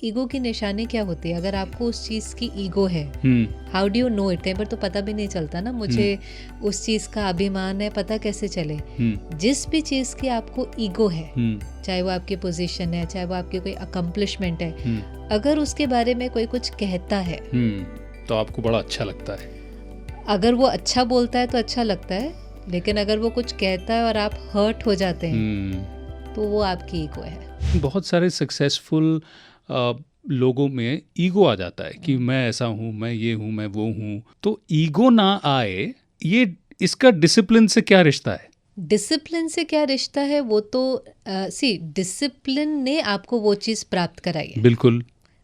Ego की निशानी क्या होती है? अगर आपको उस चीज़ की ईगो है, how do you know it? कई बार तो पता भी नहीं चलता ना, मुझे उस चीज़ का अभिमान है, पता कैसे चले? जिस भी चीज़ की आपको ईगो है, चाहे वो आपकी पोजीशन है, चाहे वो आपकी कोई अकम्पलिशमेंट है, अगर उसके बारे में कोई कुछ कहता है तो आपको बड़ा अच्छा लगता है। अगर वो अच्छा बोलता है तो अच्छा लगता है, लेकिन अगर वो कुछ कहता है और आप हर्ट हो जाते हैं तो वो आपकी ईगो है। बहुत सारे सक्सेसफुल लोगों में ईगो आ जाता है कि मैं ऐसा हूँ, मैं ये हूँ, मैं वो हूँ। तो ईगो ना आए, ये इसका डिसिप्लिन से क्या रिश्ता है? डिसिप्लिन से क्या रिश्ता है वो तो डिसिप्लिन ने आपको वो चीज़ प्राप्त कराई है। बिल्कुल।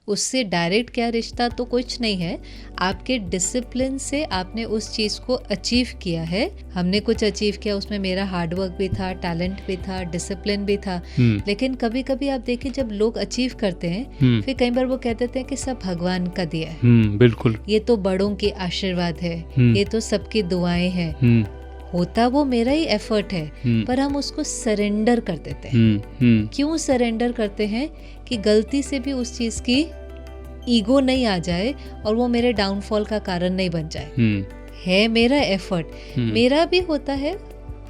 उससे डायरेक्ट क्या रिश्ता तो कुछ नहीं है। आपके डिसिप्लिन से आपने उस चीज़ को अचीव किया है। हमने कुछ अचीव किया, उसमें मेरा हार्डवर्क भी था, टैलेंट भी था, डिसिप्लिन भी था। लेकिन कभी कभी आप देखिए जब लोग अचीव करते हैं फिर कई बार वो कह देते हैं कि सब भगवान का दिया है। बिल्कुल। ये तो बड़ों की आशीर्वाद है, ये तो सबकी दुआएं हैं। होता वो मेरा ही एफर्ट है, पर हम उसको सरेंडर कर देते हैं। क्यों सरेंडर करते हैं? कि गलती से भी उस चीज़ की ईगो नहीं आ जाए और वो मेरे डाउनफॉल का कारण नहीं बन जाए। है मेरा एफर्ट, मेरा भी होता है,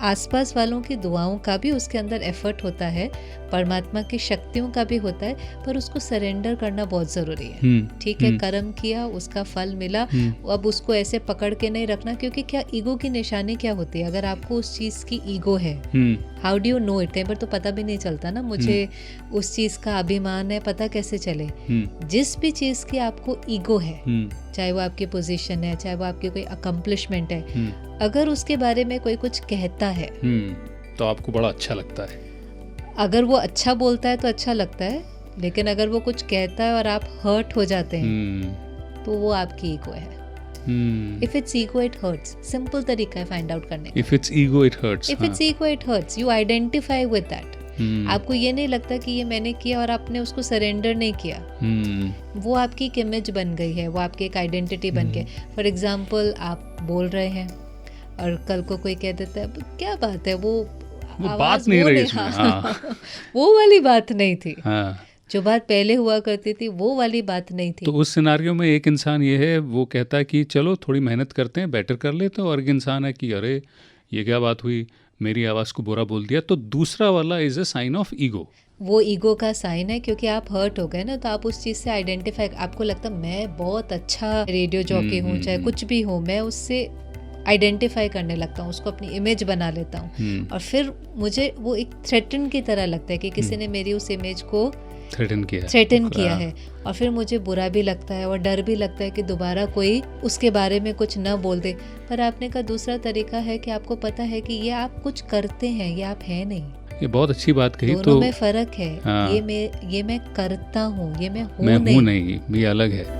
आसपास वालों की दुआओं का भी उसके अंदर एफर्ट होता है, परमात्मा की शक्तियों का भी होता है, पर उसको सरेंडर करना बहुत ज़रूरी है। ठीक है, कर्म किया, उसका फल मिला, अब उसको ऐसे पकड़ के नहीं रखना। क्योंकि क्या ईगो की निशानी क्या होती है? अगर आपको उस चीज़ की ईगो है, how do you know it? कई बार तो पता भी नहीं चलता ना, मुझे उस चीज़ का अभिमान है, पता कैसे चले? जिस भी चीज़ की आपको ईगो है, चाहे वो आपकी पोजीशन है, चाहे वो आपकी कोई अकम्पलिशमेंट है, अगर उसके बारे में कोई कुछ कहता है तो आपको बड़ा अच्छा लगता है। अगर वो अच्छा बोलता है तो अच्छा लगता है, लेकिन अगर वो कुछ कहता है और आप हर्ट हो जाते हैं तो वो आपकी ईगो है। If it's ego it hurts, simple तरीका है फाइंड आउट करने का। If it's ego it hurts, if it's ego it hurts, you identify with that. आपको ये नहीं लगता कि ये मैंने किया और आपने उसको सरेंडर नहीं किया। वो आपकी एक इमेज बन गई है, वो आपकी एक आइडेंटिटी बन गई। फॉर एग्जाम्पल, आप बोल रहे हैं और कल को कोई कह देता है क्या बात है, वो बात नहीं रही इसमें। हाँ। वो वाली बात नहीं थी। हाँ। जो बात पहले हुआ करती थी वो वाली बात नहीं थी। तो उस सिनारियो में एक इंसान ये है, वो कहता है कि चलो थोड़ी मेहनत करते हैं, बेटर कर लेते हैं, और एक इंसान है कि अरे ये क्या बात हुई, मेरी आवाज़ को बुरा बोल दिया। तो दूसरा वाला is a sign of ego. वो ईगो का साइन है, क्योंकि आप हर्ट हो गए ना, तो आप उस चीज़ से आइडेंटिफाई, आपको लगता मैं बहुत अच्छा रेडियो जॉकी हूँ, चाहे कुछ भी हो, मैं उससे आइडेंटिफाई करने लगता हूँ, उसको अपनी इमेज बना लेता हूँ। और फिर मुझे वो एक थ्रेटन की तरह लगता है कि किसी ने मेरी उस इमेज को थ्रेटन किया है। और फिर मुझे बुरा भी लगता है और डर भी लगता है कि दोबारा कोई उसके बारे में कुछ न बोल दे। पर आपने का दूसरा तरीका है कि आपको पता है कि ये आप कुछ करते हैं, ये आप हैं नहीं। ये बहुत अच्छी बात कही। दोनों में फर्क है। ये मैं करता हूँ, ये मैं हूँ नहीं, ये अलग है।